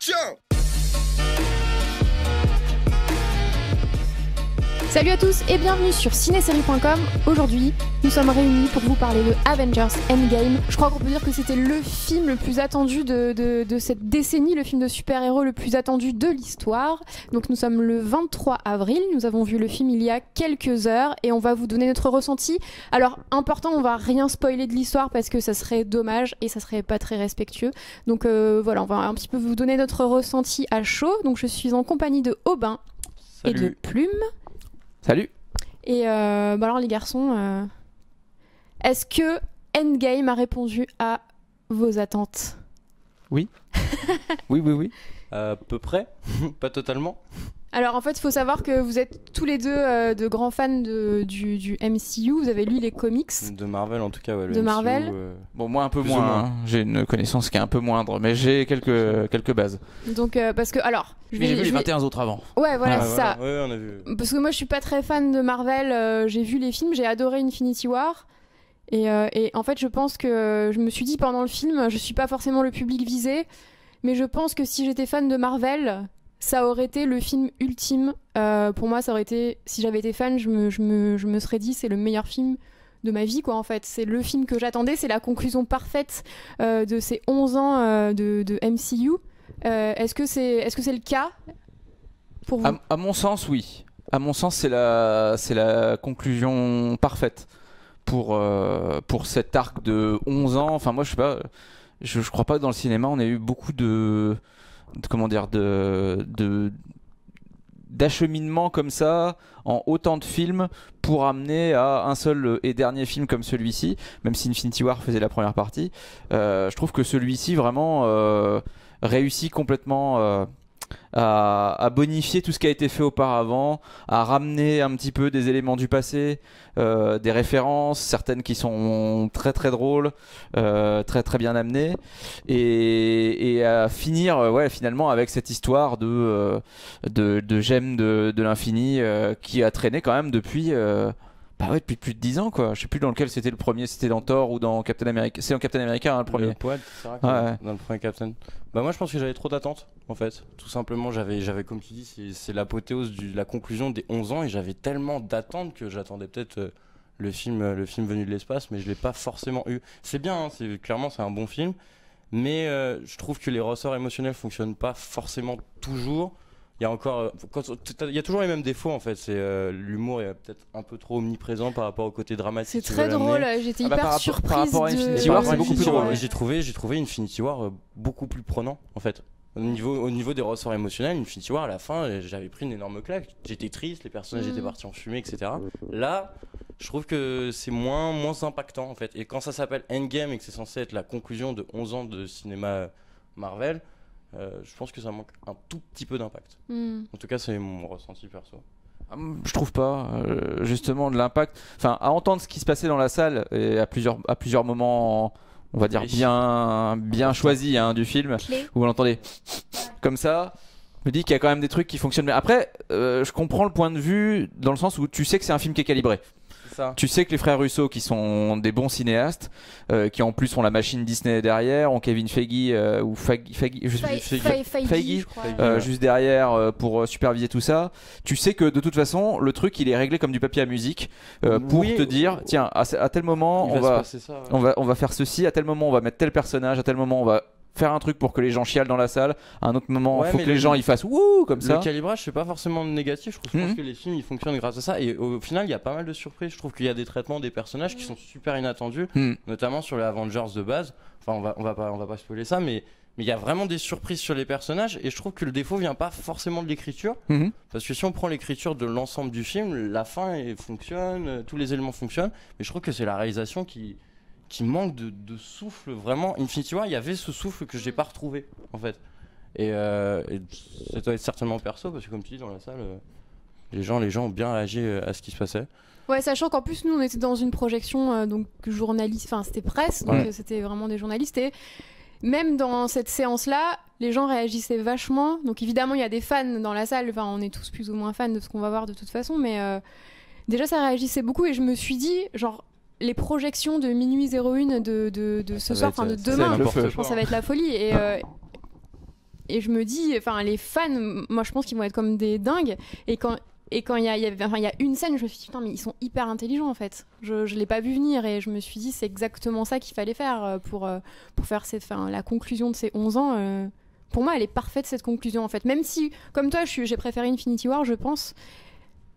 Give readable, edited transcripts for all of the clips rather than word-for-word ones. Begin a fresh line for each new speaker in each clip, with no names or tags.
Ciao.
Salut à tous et bienvenue sur cinésérie.com. Aujourd'hui, nous sommes réunis pour vous parler de Avengers Endgame. Je crois qu'on peut dire que c'était le film le plus attendu de cette décennie, le film de super-héros le plus attendu de l'histoire. Donc nous sommes le 23 avril, nous avons vu le film il y a quelques heures et on va vous donner notre ressenti. Alors, important, on va rien spoiler de l'histoire parce que ça serait dommage et ça serait pas très respectueux. Donc voilà, on va un petit peu vous donner notre ressenti à chaud. Donc je suis en compagnie de Aubin.
Salut.
Et de Plume.
Salut.
Et alors les garçons, est-ce que Endgame a répondu à vos attentes ?
Oui. Oui.
À peu près, pas totalement.
Alors en fait, il faut savoir que vous êtes tous les deux de grands fans du MCU. Vous avez lu les comics.
De Marvel en tout cas, ouais.
De Marvel.
Bon, moi un peu
Plus ou
moins.
moins.
Hein. J'ai une connaissance qui est un peu moindre, mais j'ai quelques bases.
Donc parce que alors,
Mais j'ai vu les 21 autres avant.
Ouais, voilà,
Ah,
c'est
voilà.
ça.
Ouais, on a vu.
Parce que moi, je suis pas très fan de Marvel. J'ai vu les films, j'ai adoré Infinity War. Et en fait, je pense que je me suis dit pendant le film, je suis pas forcément le public visé, mais je pense que si j'étais fan de Marvel, ça aurait été le film ultime. Pour moi, ça aurait été, si j'avais été fan, je me serais dit c'est le meilleur film de ma vie, quoi, en fait. C'est le film que j'attendais, c'est la conclusion parfaite de ces 11 ans de MCU. Est-ce que c'est le cas pour vous ?
À mon sens, oui. À mon sens, c'est la conclusion parfaite pour cet arc de 11 ans. Enfin, moi, je sais pas. Je crois pas que dans le cinéma, on a eu beaucoup d'acheminement comme ça en autant de films pour amener à un seul et dernier film comme celui-ci, même si Infinity War faisait la première partie. Je trouve que celui-ci vraiment réussit complètement à bonifier tout ce qui a été fait auparavant, à ramener un petit peu des éléments du passé, des références, certaines qui sont très très drôles, très très bien amenées, et à finir finalement avec cette histoire de gemme de l'infini qui a traîné quand même depuis depuis plus de 10 ans, quoi. Je sais plus dans lequel c'était le premier, c'était dans Thor ou dans Captain America. C'est dans Captain America, hein, le premier.
Le poil, c'est vrai,
Ouais.
dans le premier Captain. Bah moi je pense que j'avais trop d'attentes en fait. Tout simplement, j'avais comme tu dis, c'est l'apothéose de la conclusion des 11 ans et j'avais tellement d'attentes que j'attendais peut-être le film venu de l'espace, mais je l'ai pas forcément eu. C'est bien, hein, clairement c'est un bon film, mais je trouve que les ressorts émotionnels fonctionnent pas forcément toujours. Il y a encore, il y a toujours les mêmes défauts en fait. C'est l'humour est peut-être un peu trop omniprésent par rapport au côté dramatique.
C'est très drôle. J'étais hyper surprise.
Par rapport à Infinity War, c'est beaucoup plus drôle.
J'ai trouvé Infinity War beaucoup plus prenant en fait. Au niveau des ressorts émotionnels, Infinity War à la fin, j'avais pris une énorme claque. J'étais triste, les personnages étaient partis en fumée, etc. Là, je trouve que c'est moins impactant en fait. Et quand ça s'appelle Endgame et que c'est censé être la conclusion de 11 ans de cinéma Marvel. Je pense que ça manque un tout petit peu d'impact. En tout cas, c'est mon ressenti perso.
Je trouve pas justement de l'impact. Enfin, à entendre ce qui se passait dans la salle et à plusieurs moments, on va dire bien choisis du film, où on l'entendait comme ça. Je me dis qu'il y a quand même des trucs qui fonctionnent. Mais après, je comprends le point de vue dans le sens où tu sais que c'est un film qui est calibré.
Ça.
Tu sais que les frères Russo, qui sont des bons cinéastes, qui en plus ont la machine Disney derrière, ont Kevin Feige ou Feige,
je crois.
juste derrière pour superviser tout ça. Tu sais que de toute façon, le truc il est réglé comme du papier à musique pour te dire, tiens, à tel moment on va faire ceci, à tel moment on va mettre tel personnage, à tel moment on va faire un truc pour que les gens chialent dans la salle, à un autre moment il faut que les gens ils fassent wouh comme ça.
Le calibrage c'est pas forcément négatif, je pense que les films ils fonctionnent grâce à ça et au final il y a pas mal de surprises. Je trouve qu'il y a des traitements des personnages qui sont super inattendus, notamment sur les Avengers de base. Enfin on va pas spoiler ça, mais il y a vraiment des surprises sur les personnages et je trouve que le défaut vient pas forcément de l'écriture, parce que si on prend l'écriture de l'ensemble du film, la fin fonctionne, tous les éléments fonctionnent, mais je trouve que c'est la réalisation qui manque de souffle vraiment. Infinity War, il y avait ce souffle que j'ai pas retrouvé en fait. Et ça doit être certainement perso parce que comme tu dis dans la salle, les gens ont bien réagi à ce qui se passait.
Ouais, sachant qu'en plus nous on était dans une projection donc journaliste, enfin c'était presse, donc c'était vraiment des journalistes et même dans cette séance-là, les gens réagissaient vachement. Donc évidemment il y a des fans dans la salle, enfin on est tous plus ou moins fans de ce qu'on va voir de toute façon, mais déjà ça réagissait beaucoup et je me suis dit genre les projections de minuit 01 de ce soir, enfin de demain, je pense que ça va être la folie. je me dis, enfin les fans, moi je pense qu'ils vont être comme des dingues. Et quand il y a une scène, je me suis dit putain mais ils sont hyper intelligents en fait. Je l'ai pas vu venir et je me suis dit c'est exactement ça qu'il fallait faire pour faire la conclusion de ces 11 ans. Pour moi elle est parfaite cette conclusion en fait. Même si comme toi j'ai préféré Infinity War je pense.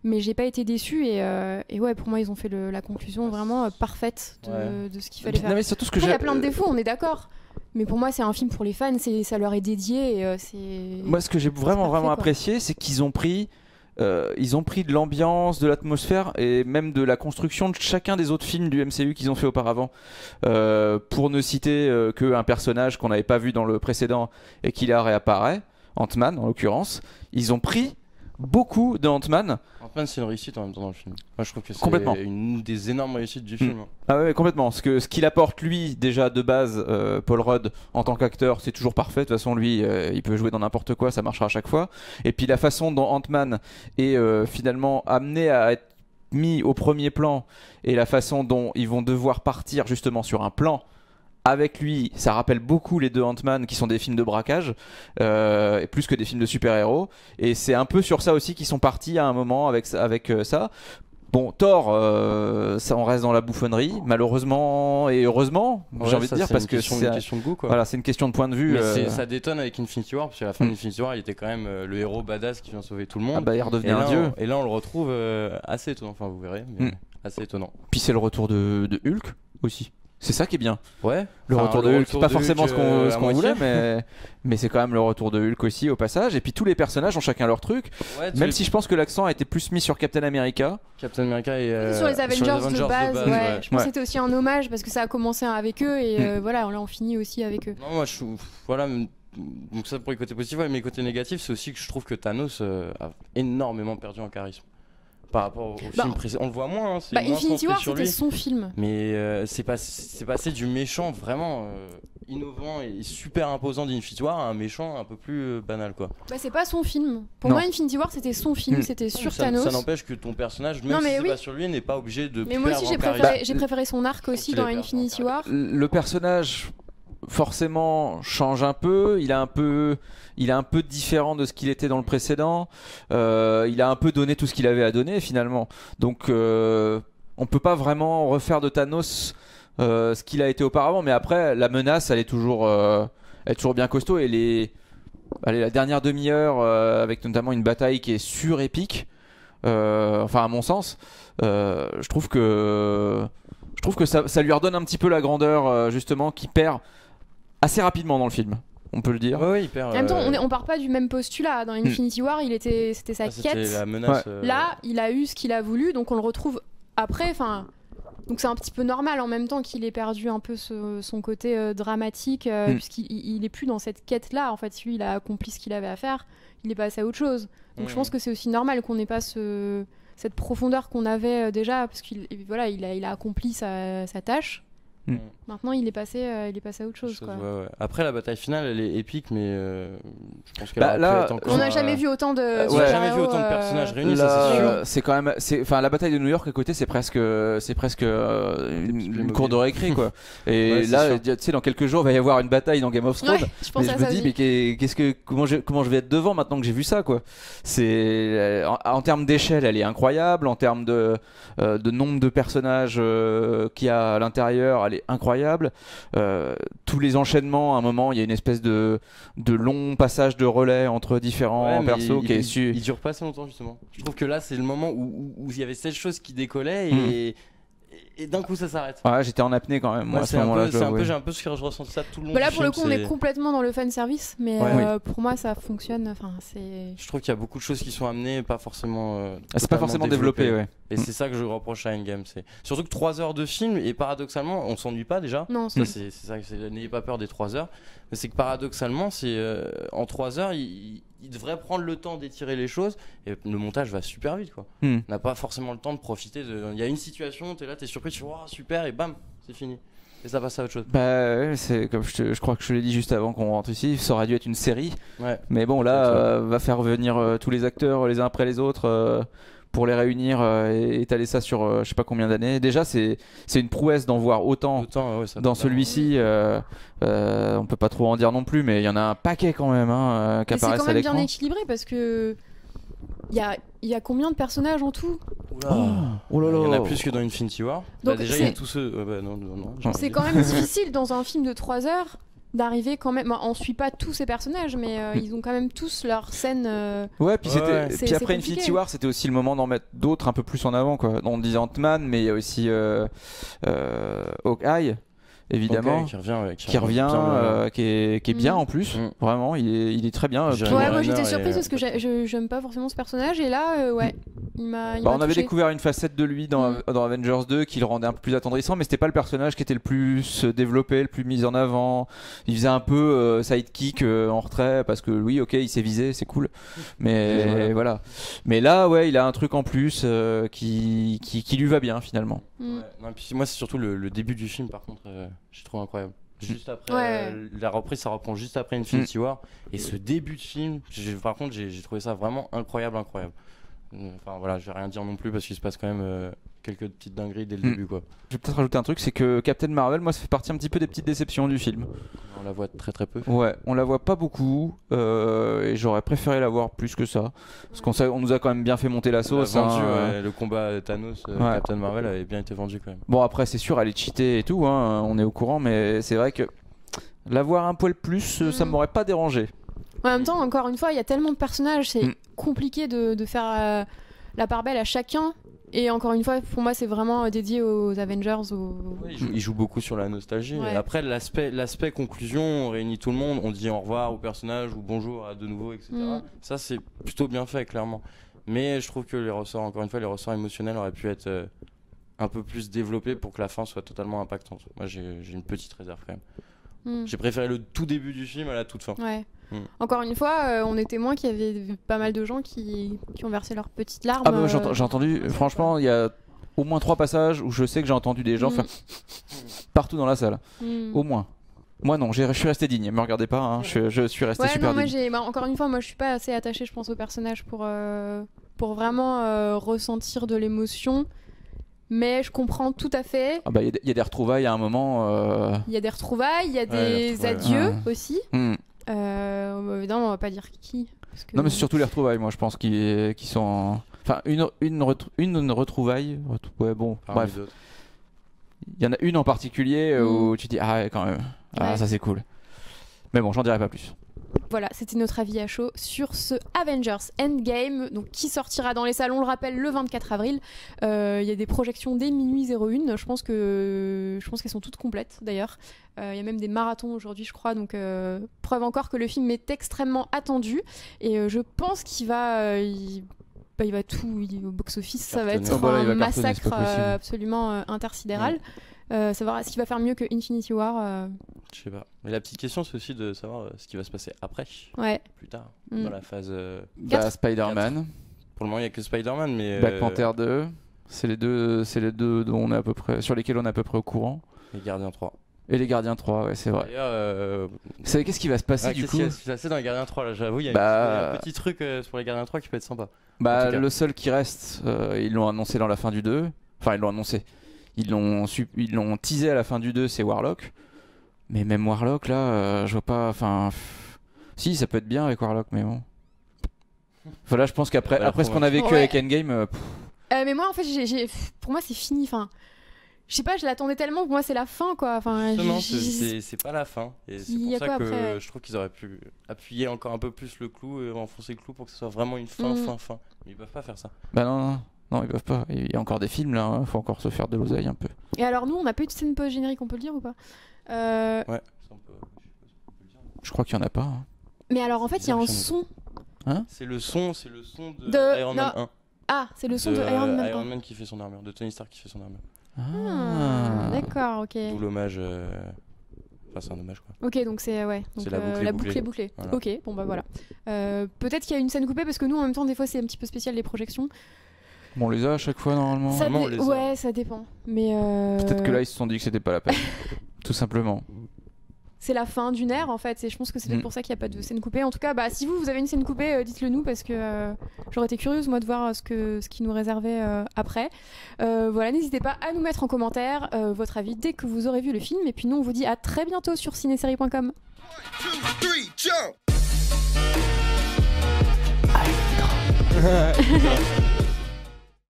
Mais j'ai pas été déçue et ouais pour moi ils ont fait la conclusion vraiment parfaite de ce qu'il fallait faire.
Non, mais surtout ce que
il y a plein de défauts, on est d'accord. Mais pour moi c'est un film pour les fans, ça leur est dédié et c'est...
Moi ce que j'ai vraiment apprécié c'est qu'ils ont pris de l'ambiance, de l'atmosphère et même de la construction de chacun des autres films du MCU qu'ils ont fait auparavant. Pour ne citer qu'un personnage qu'on n'avait pas vu dans le précédent et qui là réapparaît, Ant-Man en l'occurrence, ils ont pris beaucoup de Ant-Man.
Ant-Man c'est une réussite en même temps dans le film. Moi je trouve que c'est une des énormes réussites du film.
Ah ouais complètement. Ce qu'il apporte lui déjà de base, Paul Rudd en tant qu'acteur c'est toujours parfait. De toute façon lui il peut jouer dans n'importe quoi, ça marchera à chaque fois. Et puis la façon dont Ant-Man est finalement amené à être mis au premier plan et la façon dont ils vont devoir partir justement sur un plan avec lui, ça rappelle beaucoup les deux Ant-Man qui sont des films de braquage, et plus que des films de super-héros. Et c'est un peu sur ça aussi qu'ils sont partis à un moment avec ça. Bon, Thor, ça on reste dans la bouffonnerie, malheureusement et heureusement, j'ai envie de dire, parce que c'est
une question de goût, quoi.
Voilà, c'est une question de point de vue.
Mais ça détonne avec Infinity War, parce qu'à la fin d'Infinity War, il était quand même le héros badass qui vient sauver tout le monde.
Ah bah il redevenait un dieu.
Et là, on le retrouve assez étonnant, enfin vous verrez, mais assez étonnant.
Puis c'est le retour de Hulk aussi. C'est ça qui est bien.
Ouais.
Le retour de Hulk, pas forcément ce qu'on voulait, mais c'est quand même le retour de Hulk aussi au passage. Et puis tous les personnages ont chacun leur truc. Ouais, même si je pense que l'accent a été plus mis sur Captain America.
Captain America et
sur les Avengers de base. Ouais. Je pense que c'était aussi un hommage parce que ça a commencé avec eux et voilà, là on finit aussi avec eux.
Non, moi je trouve, voilà. Donc ça pour les côtés positifs, mais les côtés négatifs, c'est aussi que je trouve que Thanos a énormément perdu en charisme. Par rapport au film précédent, on le voit moins.
Infinity War c'était son film.
Mais c'est passé du méchant vraiment innovant et super imposant d'Infinity War à un méchant un peu plus banal quoi.
C'est pas son film. Pour moi Infinity War c'était son film, c'était sur Thanos.
Ça n'empêche que ton personnage, même si c'est pas sur lui, n'est pas obligé de.
Mais moi aussi j'ai préféré son arc aussi dans Infinity War.
Le personnage forcément change un peu, il est un peu différent de ce qu'il était dans le précédent, il a un peu donné tout ce qu'il avait à donner finalement, donc on peut pas vraiment refaire de Thanos ce qu'il a été auparavant, mais après la menace elle est toujours bien costaud et la dernière demi-heure avec notamment une bataille qui est sur-épique, enfin à mon sens, je trouve que ça lui redonne un petit peu la grandeur justement qui perd assez rapidement dans le film, on peut le dire.
Ouais, il perd.
En même temps, on part pas du même postulat. Dans Infinity War, c'était sa quête.
La menace,
Là, il a eu ce qu'il a voulu, donc on le retrouve après. Enfin, donc c'est un petit peu normal en même temps qu'il ait perdu un peu son côté dramatique, puisqu'il est plus dans cette quête-là. En fait, lui, il a accompli ce qu'il avait à faire. Il est passé à autre chose. Donc je pense que c'est aussi normal qu'on n'ait pas cette profondeur qu'on avait déjà, parce qu'il a accompli sa tâche. Maintenant il est passé à autre chose quoi.
Ouais. Après la bataille finale elle est épique mais je pense qu'elle
on n'a jamais vu autant de
personnages réunis, ça c'est sûr.
C'est quand même la bataille de New York à côté c'est presque une cour de récré quoi. Et là tu sais dans quelques jours il va y avoir une bataille dans Game of Thrones. Mais je me dis mais comment je vais être devant maintenant que j'ai vu ça quoi. C'est en termes d'échelle elle est incroyable, en termes de nombre de personnages qu'il y a à l'intérieur elle est incroyable. Tous les enchaînements, à un moment, il y a une espèce de long passage de relais entre différents persos qui est
il dure pas assez longtemps justement. Je trouve que là c'est le moment où il y avait cette chose qui décollait et d'un coup ça s'arrête.
Ouais, j'étais en apnée quand même. Moi, à ce moment-là,
j'ai un peu ce que je ressens ça tout le long.
Là pour le coup, on est complètement dans le fan service, mais pour moi ça fonctionne. Enfin,
je trouve qu'il y a beaucoup de choses qui sont amenées, pas forcément.
C'est pas forcément développé, ouais.
Et c'est ça que je reproche à Endgame, c'est surtout que 3 heures de film et paradoxalement, on s'ennuie pas déjà.
Non,
c'est ça. N'ayez pas peur des 3 heures, mais c'est que paradoxalement, c'est en 3 heures, il devrait prendre le temps d'étirer les choses et le montage va super vite quoi. On n'a pas forcément le temps de profiter il y a une situation, t'es là, t'es surpris, tu fais wow, super et bam, c'est fini. Et ça passe à autre chose.
C'est comme je crois que je l'ai dit juste avant qu'on rentre ici, ça aurait dû être une série. Ouais. Mais bon là va faire revenir tous les acteurs les uns après les autres pour les réunir et étaler ça sur je sais pas combien d'années. Déjà, c'est une prouesse d'en voir autant dans celui-ci. On peut pas trop en dire non plus, mais il y en a un paquet quand même qui apparaissent à l'écran.
C'est quand même bien équilibré parce que il y a combien de personnages en tout?
Oh là là.
Il y en a plus que dans Infinity War.
Donc
déjà, il y a tous ceux.
C'est quand même difficile dans un film de 3 heures d'arriver quand même. On suit pas tous ces personnages, mais ils ont quand même tous leur scène.
Ouais, puis puis après Infinity War, c'était aussi le moment d'en mettre d'autres un peu plus en avant, quoi. On disait Ant-Man, mais il y a aussi Hawkeye. Évidemment,
qui revient,
qui est bien en plus. Vraiment, il est très bien.
Moi j'étais surprise parce que j'aime pas forcément ce personnage et là, il m'a.
On avait découvert une facette de lui dans Avengers 2 qui le rendait un peu plus attendrissant, mais c'était pas le personnage qui était le plus développé, le plus mis en avant. Il faisait un peu sidekick en retrait parce que oui, ok, il s'est visé, c'est cool. Mais voilà. Mais là, il a un truc en plus qui lui va bien finalement.
Non, puis moi, c'est surtout le début du film, par contre, j'ai trouvé incroyable. Juste après, la reprise, ça reprend juste après Infinity War. Et ce début de film, par contre, j'ai trouvé ça vraiment incroyable. Enfin voilà, je vais rien dire non plus parce qu'il se passe quand même quelques petites dingueries dès le début, quoi.
Je vais peut-être rajouter un truc, c'est que Captain Marvel, moi, ça fait partie un petit peu des petites déceptions du film.
On la voit très très peu.
Ouais, on la voit pas beaucoup et j'aurais préféré la voir plus que ça parce qu'on nous a quand même bien fait monter la sauce.
Le combat Thanos Captain Marvel avait bien été vendu quand même.
Bon, après c'est sûr, elle est cheatée et tout, on est au courant, mais c'est vrai que la voir un poil plus, ça m'aurait pas dérangé.
En même temps, encore une fois, il y a tellement de personnages, c'est compliqué de faire la part belle à chacun. Et encore une fois, pour moi, c'est vraiment dédié aux Avengers.
Il joue beaucoup sur la nostalgie. Et après, l'aspect conclusion, on réunit tout le monde, on dit au revoir au personnage ou bonjour à de nouveau, etc. Ça, c'est plutôt bien fait, clairement. Mais je trouve que les ressorts émotionnels auraient pu être un peu plus développés pour que la fin soit totalement impactante. Moi, j'ai une petite réserve quand même. J'ai préféré le tout début du film à la toute fin.
Ouais. Encore une fois, on est témoin qu'il y avait pas mal de gens qui ont versé leurs petites larmes.
Ah bah, j'ai entendu, franchement, il y a au moins 3 passages où je sais que j'ai entendu des gens faire partout dans la salle. Au moins. Moi non, je suis resté digne, me regardez pas, je suis resté super digne.
Encore une fois, moi je suis pas assez attachée, je pense, au personnage pour vraiment ressentir de l'émotion. Mais je comprends tout à fait.
Ah bah, y a des retrouvailles à un moment.
Il y a des retrouvailles, il y a des adieux aussi. Évidemment, on va pas dire qui.
Non, mais c'est surtout les retrouvailles, moi je pense, qui sont. Enfin, une retrouvaille. Bref. Il y en a une en particulier où tu dis, ah ouais, quand même. Ah, ça c'est cool. Mais bon, j'en dirai pas plus.
Voilà, c'était notre avis à chaud sur ce Avengers Endgame, donc qui sortira dans les salons, on le rappelle, le 24 avril. Il y a des projections dès minuit 01. Je pense qu'elles sont toutes complètes d'ailleurs. Il y a même des marathons aujourd'hui, je crois. Donc preuve encore que le film est extrêmement attendu. Et je pense qu'il va... il va tout au box-office. Ça va être un massacre absolument intersidéral. Savoir ce qui va faire mieux que Infinity War.
Je sais pas. Mais la petite question, c'est aussi de savoir ce qui va se passer après. Plus tard, dans la phase.
Spider-Man.
Pour le moment, il n'y a que Spider-Man, mais.
Black Panther 2. C'est les deux dont on est à peu près, sur lesquels on est à peu près au courant.
Les Gardiens 3.
Et les Gardiens 3, ouais, c'est vrai. Vous savez qu'est-ce qui va se passer du coup?
Qu'est-ce qui va se passer dans les Gardiens 3 là? J'avoue, il y a un petit truc sur les Gardiens 3 qui peut être sympa.
Le seul qui reste, ils l'ont annoncé dans la fin du 2. Enfin, ils l'ont annoncé. Ils l'ont teasé à la fin du 2, c'est Warlock. Mais même Warlock, là, je vois pas. Enfin. Si, ça peut être bien avec Warlock, mais bon. Voilà, je pense qu'après ce qu'on a vécu avec Endgame.
Mais moi, en fait, pour moi, c'est fini. Enfin. Je sais pas, je l'attendais tellement, pour moi c'est la fin quoi. Enfin,
justement, c'est pas la fin. Et c'est pour ça que je trouve qu'ils auraient pu appuyer encore un peu plus le clou et enfoncer le clou pour que ce soit vraiment une fin. Mais ils peuvent pas faire ça.
Bah non, ils peuvent pas. Il y a encore des films là, faut encore se faire de l'oseille un peu.
Et alors nous, on a pas eu de scène post-générique, on peut le dire ou pas?
Ouais, ça on peut le dire.
Je crois qu'il y en a pas.
Mais alors en fait, il y a un son.
C'est le son de Iron Man 1.
Ah, c'est le son de Iron Man 1.
Iron Man qui fait son armure, de Tony Stark qui fait son armure.
D'accord, ok.
D'où l'hommage. Enfin, c'est un hommage quoi.
Ok, donc c'est donc, la boucle est bouclée. Voilà. Ok, bon bah voilà. Peut-être qu'il y a une scène coupée parce que nous en même temps des fois c'est un petit peu spécial les projections.
Bon, on les a à chaque fois normalement.
Ouais, ça dépend. Mais
peut-être que là ils se sont dit que c'était pas la peine. Tout simplement.
c'est la fin d'une ère en fait. Et je pense que c'est peut-être pour ça qu'il n'y a pas de scène coupée. En tout cas, si vous avez une scène coupée, dites-le nous parce que j'aurais été curieuse moi de voir ce qui nous réservait après. Voilà, n'hésitez pas à nous mettre en commentaire votre avis dès que vous aurez vu le film. Et puis nous, on vous dit à très bientôt sur cinésérie.com. 1, 2, 3, jump.